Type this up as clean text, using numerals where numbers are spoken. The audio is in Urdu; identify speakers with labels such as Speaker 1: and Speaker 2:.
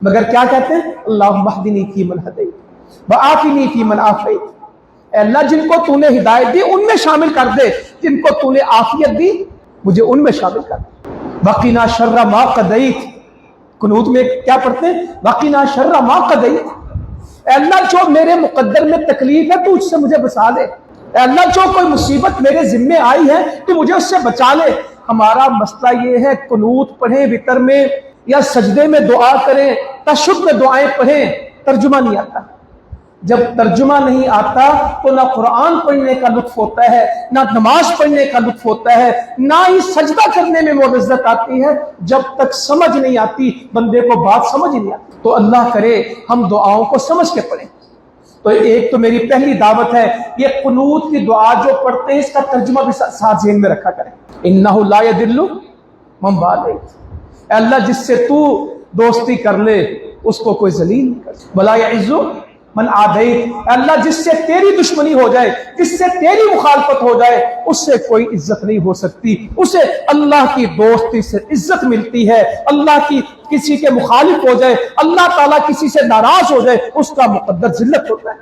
Speaker 1: مگر کیا کہتے ہیں؟ اللہم اہدنی فیمن ہدیت وعافنی فیمن عافیت، اے اللہ جن کو تو نے ہدایت دی ان میں شامل کر دے، جن کو تو نے عافیت دی مجھے ان میں شامل کر دے۔ وقنا شر ما قضیت، قنوت میں کیا پڑھتے ہیں؟ وقنا شر ما قضیت، اے اللہ جو میرے مقدر میں تکلیف ہے تو اس سے مجھے بچا لے، اے اللہ جو کوئی مصیبت میرے ذمے آئی ہے تو مجھے اس سے بچا لے۔ ہمارا مسئلہ یہ ہے قنوت پڑھیں وتر میں یا سجدے میں دعا کریں، تشہد میں دعائیں پڑھیں، ترجمہ نہیں آتا۔ جب ترجمہ نہیں آتا تو نہ قرآن پڑھنے کا لطف ہوتا ہے، نہ نماز پڑھنے کا لطف ہوتا ہے، نہ ہی سجدہ کرنے میں وہ لذت آتی ہے۔ جب تک سمجھ نہیں آتی بندے کو بات سمجھ ہی نہیں آتی۔ تو اللہ کرے ہم دعاؤں کو سمجھ کے پڑھیں۔ تو ایک تو میری پہلی دعوت ہے یہ قنوت کی دعا جو پڑھتے ہیں اس کا ترجمہ بھی ساتھ ذہن میں رکھا کریں۔ انہ لا یضل من والیت، اے اللہ جس سے تو دوستی کر لے اس کو کوئی ذلیل نہیں کر سکتا، ولا یعز من عادیت، اے اللہ جس سے تیری دشمنی ہو جائے، جس سے تیری مخالفت ہو جائے اس سے کوئی عزت نہیں ہو سکتی۔ اسے اللہ کی دوستی سے عزت ملتی ہے، اللہ کی کسی کے مخالف ہو جائے، اللہ تعالیٰ کسی سے ناراض ہو جائے اس کا مقدر ذلت ہوتا ہے۔